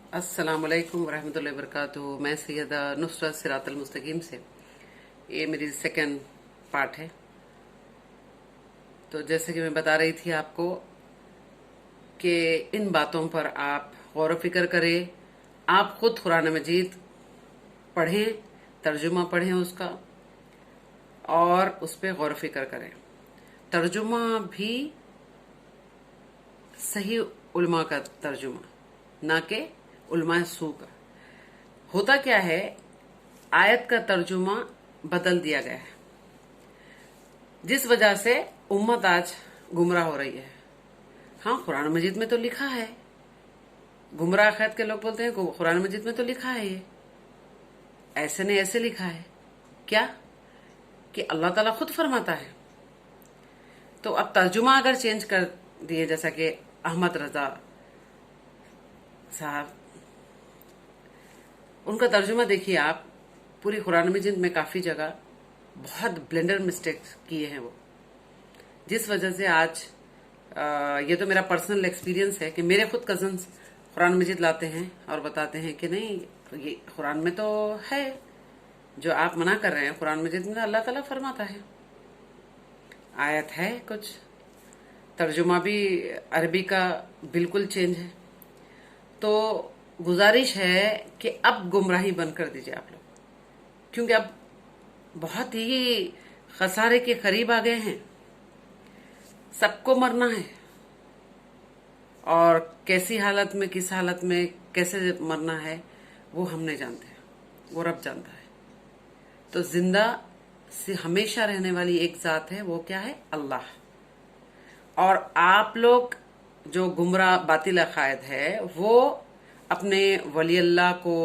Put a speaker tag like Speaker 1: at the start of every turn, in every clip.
Speaker 1: अस्सलामुअलैकुम वरहमतुल्लाहि वबरकातुहू। मैं सैयदा नुसरत सिरातल मुस्तकीम से, ये मेरी सेकंड पार्ट है। तो जैसे कि मैं बता रही थी आपको कि इन बातों पर आप गौर व फिक्र करें। आप खुद कुरान मजीद पढ़ें, तर्जुमा पढ़ें उसका, और उस पर गौर व फिक्र करें। तर्जुमा भी सही उलमा का तर्जुमा, ना कि उलमा सू का। होता क्या है, आयत का तर्जुमा बदल दिया गया है, जिस वजह से उम्मत आज गुमराह हो रही है। हाँ, कुरान मजीद में तो लिखा है, गुमराह अक़ीदा के लोग बोलते हैं कुरान मजीद में तो लिखा है, ये ऐसे नहीं ऐसे लिखा है। क्या कि अल्लाह ताला खुद फरमाता है। तो अब तर्जुमा अगर चेंज कर दिए, जैसा कि अहमद रजा साहब, उनका तर्जुमा देखिए आप, पूरी कुरान मजीद में काफी जगह बहुत ब्लेंडर मिस्टेक्स किए हैं वो, जिस वजह से आज ये तो मेरा पर्सनल एक्सपीरियंस है कि मेरे खुद कजन्स कुरान मजीद लाते हैं और बताते हैं कि नहीं, ये कुरान में तो है जो आप मना कर रहे हैं। कुरान मजीद में अल्लाह ताला फरमाता है, आयत है कुछ, तर्जुमा भी अरबी का बिल्कुल चेंज है। तो गुजारिश है कि अब गुमराही बंद कर दीजिए आप लोग, क्योंकि अब बहुत ही खसारे के करीब आ गए हैं। सबको मरना है, और कैसी हालत में, किस हालत में कैसे मरना है वो हम नहीं जानते, वो रब जानता है। तो जिंदा से हमेशा रहने वाली एक जात है, वो क्या है? अल्लाह। और आप लोग जो गुमराह बातिल अक़ायद है, वो अपने वली अल्लाह को,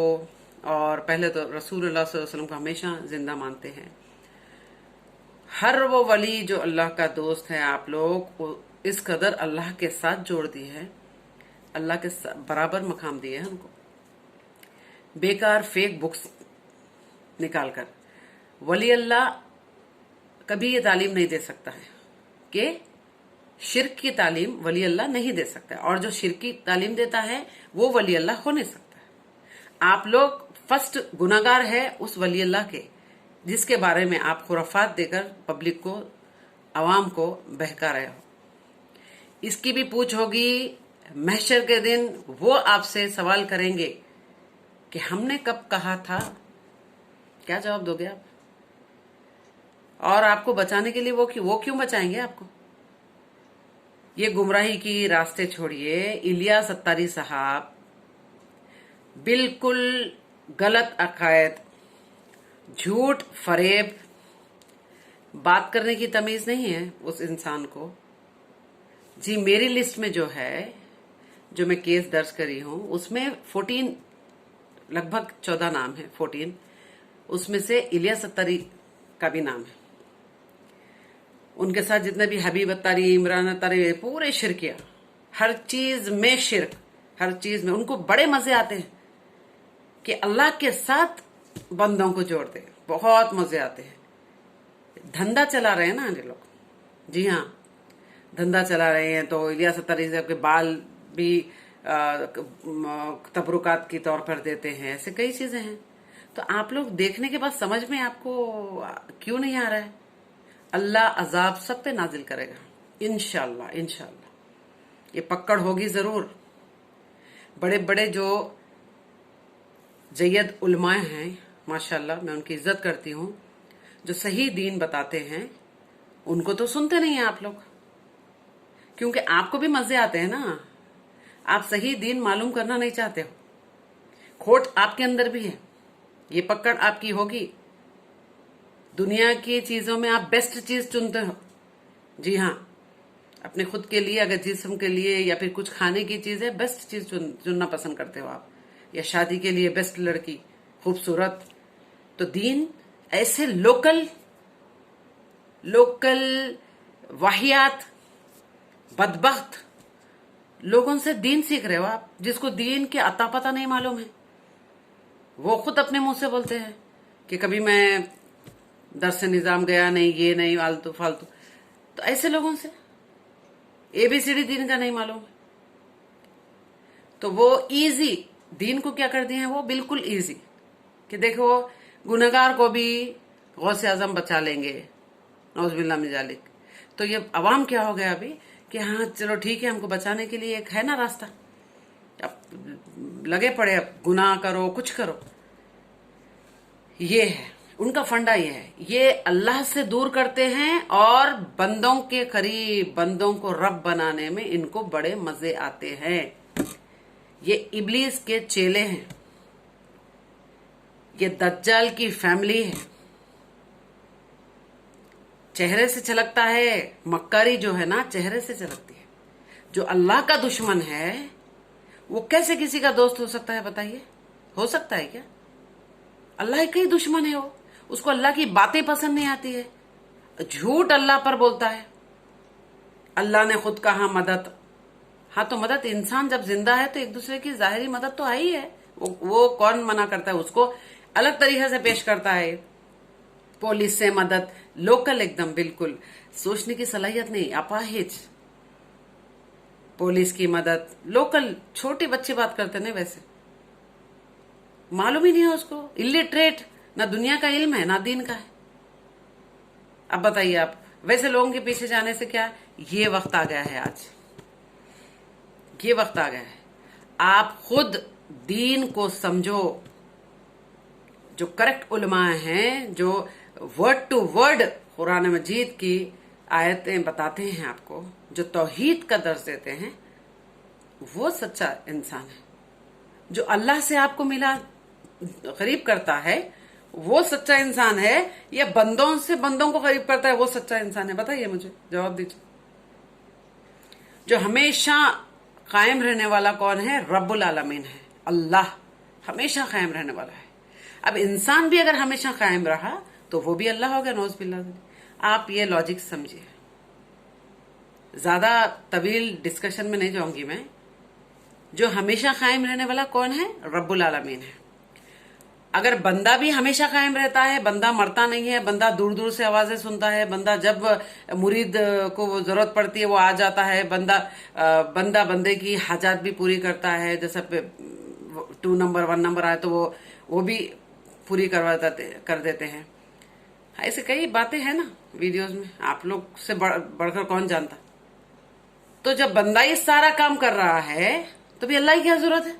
Speaker 1: और पहले तो रसूल अल्लाह सल्लल्लाहु अलैहि वसल्लम को हमेशा जिंदा मानते हैं। हर वो वली जो अल्लाह का दोस्त है, आप लोग इस कदर अल्लाह के साथ जोड़ दिए है, अल्लाह के बराबर मकाम दिए है उनको। बेकार फेक बुक्स निकालकर वली अल्लाह कभी ये तालीम नहीं दे सकता है कि शिर्क की तालीम वली अल्लाह नहीं दे सकता है, और जो शिर्क की तालीम देता है वो वली अल्लाह हो नहीं सकता है। आप लोग फर्स्ट गुनाहगार है उस वली अल्लाह के, जिसके बारे में आप खुराफात देकर पब्लिक को, आवाम को बहका रहे हो। इसकी भी पूछ होगी महशर के दिन। वो आपसे सवाल करेंगे कि हमने कब कहा था। क्या जवाब दोगे आप? और आपको बचाने के लिए वो क्यों बचाएंगे आपको? ये गुमराही की रास्ते छोड़िए। इलियास अत्तारी साहब बिल्कुल गलत अकायद, झूठ, फरेब, बात करने की तमीज नहीं है उस इंसान को। जी, मेरी लिस्ट में जो है, जो मैं केस दर्ज करी हूं, उसमें 14, लगभग 14 नाम है, 14। उसमें से इलियास अत्तारी का भी नाम है। उनके साथ जितने भी हबीब अत्तारी, इमरान अत्तारी, पूरे शिरकिया, हर चीज में शिरक, हर चीज में उनको बड़े मजे आते हैं कि अल्लाह के साथ बंदों को जोड़ दे। बहुत मजे आते हैं। धंधा चला रहे हैं ना ये लोग। जी हाँ, धंधा चला रहे हैं। तो इलियास अत्तारी साहब के बाल भी तबरुकात के तौर पर देते हैं। ऐसे कई चीजें हैं। तो आप लोग देखने के बाद समझ में आपको क्यों नहीं आ रहा है? अल्लाह अजाब सब पे नाजिल करेगा, इंशाअल्लाह। इंशाअल्लाह ये पकड़ होगी जरूर। बड़े बड़े जो जय्यद उलमाए हैं, माशाअल्लाह, मैं उनकी इज्जत करती हूँ, जो सही दीन बताते हैं, उनको तो सुनते नहीं हैं आप लोग, क्योंकि आपको भी मजे आते हैं ना। आप सही दीन मालूम करना नहीं चाहते हो। खोट आपके अंदर भी है। ये पकड़ आपकी होगी। दुनिया की चीजों में आप बेस्ट चीज चुनते हो। जी हाँ, अपने खुद के लिए, अगर जिस्म के लिए या फिर कुछ खाने की चीज है, बेस्ट चीज चुनना पसंद करते हो आप। या शादी के लिए बेस्ट लड़की, खूबसूरत। तो दीन ऐसे लोकल वाहियात, बदबख्त लोगों से दीन सीख रहे हो आप, जिसको दीन के अता पता नहीं मालूम है। वो खुद अपने मुंह से बोलते हैं कि कभी मैं दरस निजाम गया नहीं, ये नहीं, फालतू फालतू। तो ऐसे लोगों से ABCD दीन का नहीं मालूम है। तो वो इजी दीन को क्या कर दिए हैं वो बिल्कुल इजी, कि देखो गुनहगार को भी गौसे आजम बचा लेंगे, नौज़ुबिल्लाह मिन ज़ालिक। तो ये अवाम क्या हो गया अभी कि हाँ चलो ठीक है, हमको बचाने के लिए एक है ना रास्ता, अब लगे पड़े, अब गुनाह करो, कुछ करो। ये है उनका फंडा, ये है, ये अल्लाह से दूर करते हैं और बंदों के करीब, बंदों को रब बनाने में इनको बड़े मजे आते हैं। ये इब्लीस के चेले हैं, ये दज्जाल की फैमिली है। चेहरे से झलकता है, मक्कारी जो है ना चेहरे से झलकती है। जो अल्लाह का दुश्मन है वो कैसे किसी का दोस्त हो सकता है बताइए? हो सकता है क्या? अल्लाह का ही दुश्मन है वो, उसको अल्लाह की बातें पसंद नहीं आती है, झूठ अल्लाह पर बोलता है। अल्लाह ने खुद कहा मदद, हाँ तो मदद, इंसान जब जिंदा है तो एक दूसरे की जाहिरी मदद तो आई है, वो कौन मना करता है? उसको अलग तरीके से पेश करता है। पुलिस से मदद, लोकल एकदम, बिल्कुल सोचने की सलाहियत नहीं, अपाहिज। पुलिस की मदद, लोकल, छोटे बच्चे बात करते ना, वैसे मालूम ही नहीं है उसको, इलिटरेट, ना दुनिया का इल्म है ना दीन का है। अब बताइए आप, वैसे लोगों के पीछे जाने से क्या? ये वक्त आ गया है, आज ये वक्त आ गया है, आप खुद दीन को समझो। जो करेक्ट उलमा हैं, जो वर्ड टू वर्ड कुरान मजीद की आयतें बताते हैं आपको, जो तौहीद का दर्ज देते हैं, वो सच्चा इंसान है। जो अल्लाह से आपको मिला करीब करता है वो सच्चा इंसान है, या बंदों से बंदों को करीब करता है वो सच्चा इंसान है? बताइए, मुझे जवाब दीजिए। जो हमेशा कायम रहने वाला कौन है? रब्बुल आलमीन है, अल्लाह हमेशा कायम रहने वाला है। अब इंसान भी अगर हमेशा कायम रहा तो वो भी अल्लाह हो गया, नौज़ बिल्लाह। आप ये लॉजिक समझिए। ज्यादा तवील डिस्कशन में नहीं जाऊंगी मैं। जो हमेशा कायम रहने वाला कौन है? रब्बुल आलमीन है। अगर बंदा भी हमेशा कायम रहता है, बंदा मरता नहीं है, बंदा दूर दूर से आवाजें सुनता है, बंदा जब मुरीद को वो जरूरत पड़ती है वो आ जाता है, बंदा बंदे की हाजात भी पूरी करता है, जैसे 2 नंबर 1 नंबर आए तो वो भी पूरी कर देते हैं। ऐसे कई बातें हैं ना वीडियोस में, आप लोग से बढ़कर कौन जानता। तो जब बंदा ही सारा काम कर रहा है तो भी अल्लाह की क्या जरूरत है?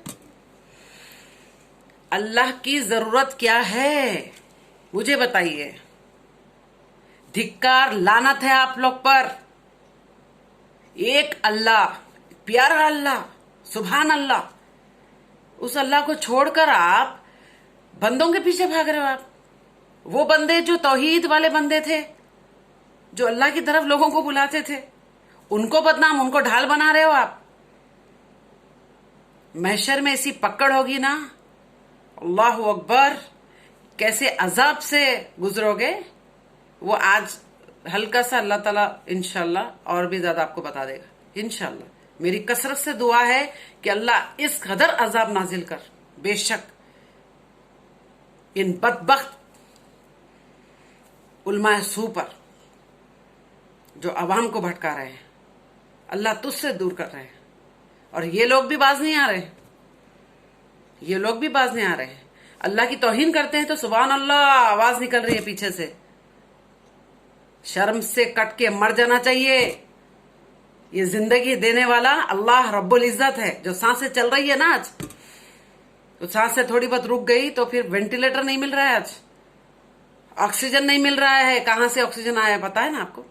Speaker 1: अल्लाह की जरूरत क्या है मुझे बताइए। धिक्कार, लानत है आप लोग पर। एक अल्लाह, प्यारा अल्लाह, सुभान अल्लाह, उस अल्लाह को छोड़कर आप बंदों के पीछे भाग रहे हो। आप वो बंदे जो तौहीद वाले बंदे थे, जो अल्लाह की तरफ लोगों को बुलाते थे, उनको बदनाम, उनको ढाल बना रहे हो आप। महशर में ऐसी पकड़ होगी ना, अल्लाह अकबर, कैसे अजाब से गुजरोगे वो आज हल्का सा अल्लाह ताला इंशाल्लाह और भी ज्यादा आपको बता देगा इंशाल्लाह। मेरी कसरत से दुआ है कि अल्लाह इस कदर अजाब नाजिल कर, बेशक इन बदबख्त उलमाए सू पर जो अवाम को भटका रहे हैं, अल्लाह तुझसे दूर कर रहे हैं। और ये लोग भी बाज नहीं आ रहे, ये लोग भी बाज नहीं आ रहे हैं। अल्लाह की तौहीन करते हैं तो सुभान अल्लाह आवाज निकल रही है पीछे से। शर्म से कट के मर जाना चाहिए। ये जिंदगी देने वाला अल्लाह रब्बुल इज्जत है। जो सांसें चल रही है ना आज, तो सांसें थोड़ी बहुत रुक गई तो फिर वेंटिलेटर नहीं मिल रहा है, आज ऑक्सीजन नहीं मिल रहा है। कहां से ऑक्सीजन आया पता है ना आपको?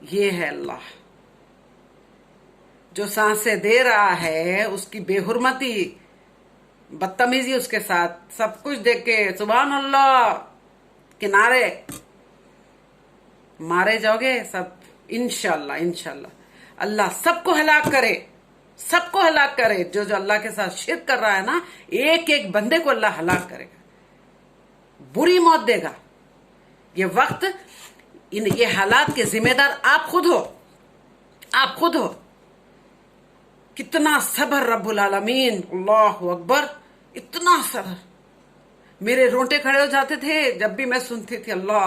Speaker 1: ये है अल्लाह जो सांसें दे रहा है। उसकी बेहुरमती, बदतमीजी उसके साथ सब कुछ देख के सुभान अल्लाह किनारे मारे जाओगे सब। इंशाल्लाह इंशाल्लाह अल्लाह सबको हलाक करे, सबको हलाक करे। जो जो अल्लाह के साथ शिर्क कर रहा है ना, एक एक बंदे को अल्लाह हलाक करेगा, बुरी मौत देगा। ये वक्त, ये हालात के जिम्मेदार आप खुद हो, आप खुद हो। कितना सब्र रब्बुल आलमीन, अल्लाहु अकबर, इतना सब्र। मेरे रोंटे खड़े हो जाते थे जब भी मैं सुनती थी अल्लाह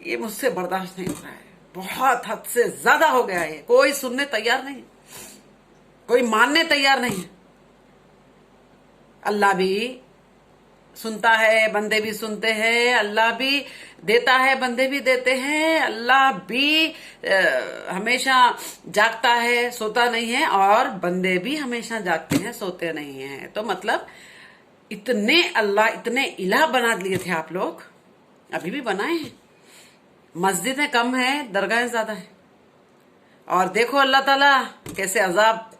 Speaker 1: ये मुझसे बर्दाश्त नहीं हो रहा है, बहुत हद से ज्यादा हो गया है। कोई सुनने तैयार नहीं, कोई मानने तैयार नहीं। अल्लाह भी सुनता है, बंदे भी सुनते हैं, अल्लाह भी देता है, बंदे भी देते हैं, अल्लाह भी हमेशा जागता है, सोता नहीं है, और बंदे भी हमेशा जागते हैं, सोते नहीं हैं। तो मतलब इतने अल्लाह, इतने इलाह बना लिए थे आप लोग, अभी भी बनाए हैं। मस्जिदें कम है, दरगाहें ज्यादा है। और देखो अल्लाह ताला कैसे अजाब,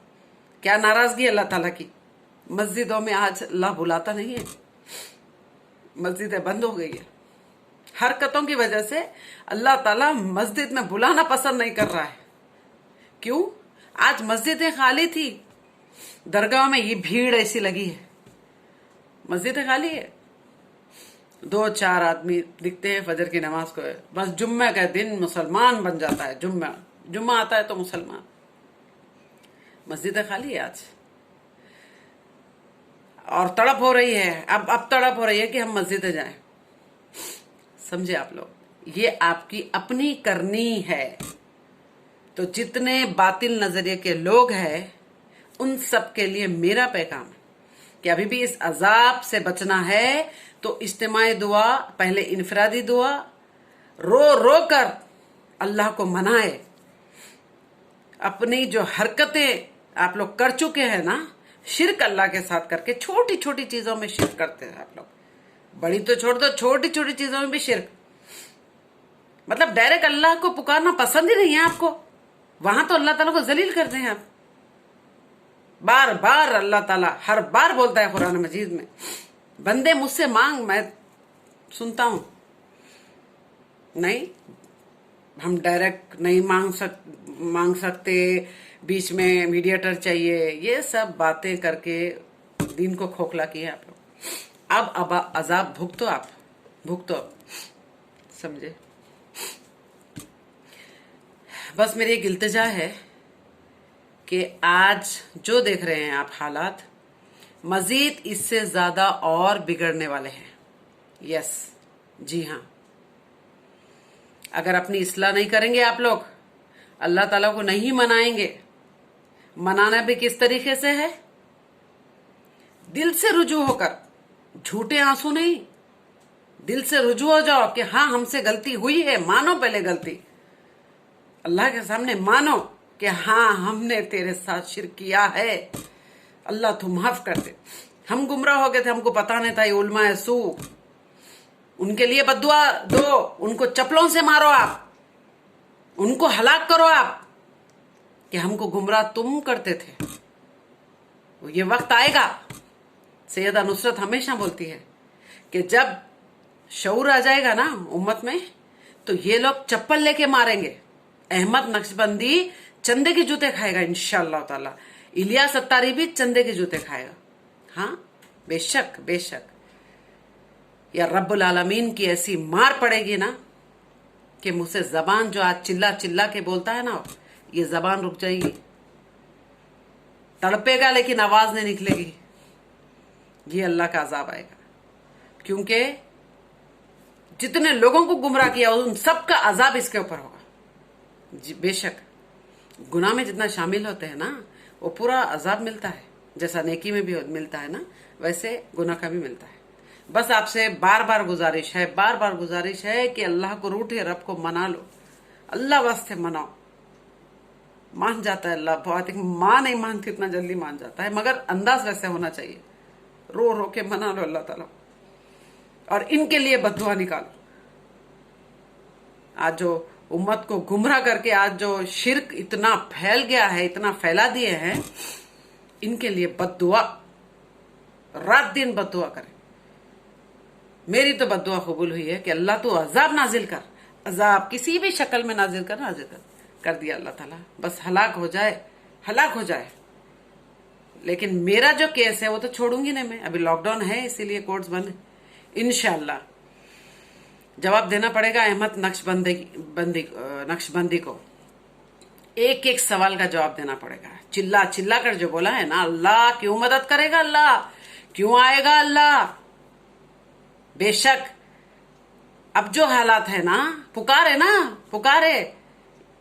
Speaker 1: क्या नाराजगी अल्लाह ताला की। मस्जिदों में आज अल्लाह बुलाता नहीं है, मस्जिदें बंद हो गई है। हरकतों की वजह से अल्लाह ताला मस्जिद में बुलाना पसंद नहीं कर रहा है। क्यों? आज मस्जिदें खाली थी, दरगाह में ये भीड़ ऐसी लगी है। मस्जिदें खाली है, 2-4 आदमी दिखते हैं फजर की नमाज को, बस जुम्मे का दिन मुसलमान बन जाता है। जुम्मा आता है तो मुसलमान। मस्जिदें खाली है आज, और तड़प हो रही है, अब तड़प हो रही है कि हम मस्जिद जाएं। समझे आप लोग, ये आपकी अपनी करनी है। तो जितने बातिल नजरिए के लोग हैं, उन सब के लिए मेरा पैगाम है कि अभी भी इस अजाब से बचना है तो इज्तिमाई दुआ, पहले इनफरादी दुआ, रो रो कर अल्लाह को मनाए। अपनी जो हरकतें आप लोग कर चुके हैं ना, शिर्क अल्लाह के साथ करके, छोटी छोटी चीजों में शिर्क करते हैं आप लोग, बड़ी तो छोड़ दो, छोटी छोटी चीजों में भी शिर्क। मतलब डायरेक्ट अल्लाह को पुकारना पसंद ही नहीं है आपको, वहां तो अल्लाह ताला को जलील करते हैं आप। बार बार अल्लाह ताला हर बार बोलता है कुरान मजीद में, बंदे मुझसे मांग, मैं सुनता हूं। नहीं, हम डायरेक्ट नहीं मांग सकते, बीच में मीडिएटर चाहिए, ये सब बातें करके दीन को खोखला किए आप लोग। अब अजाब भुगतो, आप भुगतो, समझे। बस मेरी एक इल्तिजा है कि आज जो देख रहे हैं आप हालात, मजीद इससे ज्यादा और बिगड़ने वाले हैं। यस, जी हाँ। अगर अपनी इस्लाह नहीं करेंगे आप लोग, अल्लाह ताला को नहीं मनाएंगे, मनाना भी किस तरीके से है? दिल से रुजू होकर, झूठे आंसू नहीं, दिल से रुजू हो जाओ कि हाँ हमसे गलती हुई है, मानो पहले गलती, अल्लाह के सामने मानो कि हाँ हमने तेरे साथ शिर्क किया है, अल्लाह तू माफ कर दे। हम गुमराह हो गए थे, हमको पता नहीं था ये उल्मा है सू, उनके लिए बद्दुआ दो, उनको चप्पलों से मारो आप, उनको हलाक करो आप कि हमको गुमराह तुम करते थे। ये वक्त आएगा, सैयदा नुसरत हमेशा बोलती है कि जब शऊर आ जाएगा ना उम्मत में, तो ये लोग चप्पल लेके मारेंगे। अहमद नक्शबंदी चंदे के जूते खाएगा इंशाअल्लाह ताला, इलियास अत्तारी भी चंदे के जूते खाएगा। हाँ, बेशक बेशक, या रब्बुल आलमीन की ऐसी मार पड़ेगी ना कि मुझसे जबान जो आज चिल्ला चिल्ला के बोलता है ना, ये जबान रुक जाएगी, तड़पेगा लेकिन आवाज नहीं निकलेगी। ये अल्लाह का अजाब आएगा, क्योंकि जितने लोगों को गुमराह किया उन सब का अजाब इसके ऊपर होगा। जी बेशक, गुनाह में जितना शामिल होते हैं ना, वो पूरा अजाब मिलता है, जैसा नेकी में भी मिलता है ना, वैसे गुनाह का भी मिलता है। बस आपसे बार बार गुजारिश है कि अल्लाह को रूठे रब को मना लो, अल्लाह वास्ते मनाओ। मान जाता है अल्लाह, बहुत मां नहीं मानती, इतना जल्दी मान जाता है, मगर अंदाज वैसे होना चाहिए, रो रो के मना लो अल्लाह ताला, और इनके लिए बद्दुआ निकालो। आज जो उम्मत को गुमराह करके आज जो शिर्क इतना फैल गया है, इतना फैला दिए हैं, इनके लिए बद्दुआ, रात दिन बद्दुआ करें। मेरी तो बद्दुआ कबूल हुई है कि अल्लाह तो अजाब नाजिल कर, अजाब किसी भी शक्ल में नाजिल कर दिया अल्लाह ताला, बस हलाक हो जाए। लेकिन मेरा जो केस है वो तो छोड़ूंगी नहीं मैं, अभी लॉकडाउन है इसीलिए कोर्ट्स बंद है। इंशाअल्लाह जवाब देना पड़ेगा अहमद नक्शबंदी को, एक एक सवाल का जवाब देना पड़ेगा। चिल्ला चिल्ला कर जो बोला है ना, अल्लाह क्यों मदद करेगा, अल्लाह क्यों आएगा अल्लाह। बेशक अब जो हालात है ना, पुकारे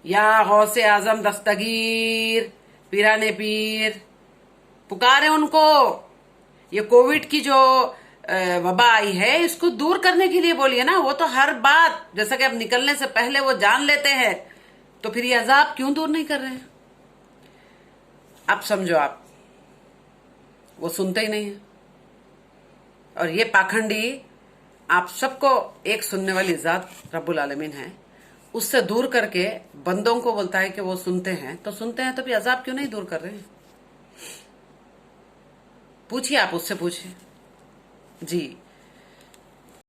Speaker 1: या गौसे आजम दस्तगीर, पीराने पीर, पुकारे उनको ये कोविड की जो वबा आई है, इसको दूर करने के लिए बोलिए ना। वो तो हर बात, जैसा कि अब निकलने से पहले वो जान लेते हैं, तो फिर ये अजाब क्यों दूर नहीं कर रहे हैं? अब समझो आप, वो सुनते ही नहीं है। और ये पाखंडी आप सबको, एक सुनने वाली जात रब्बुल आलमीन है, उससे दूर करके बंदों को बोलता है कि वो सुनते हैं, तो सुनते हैं तो भी अजाब क्यों नहीं दूर कर रहे हैं? पूछिए, आप उससे पूछिए जी।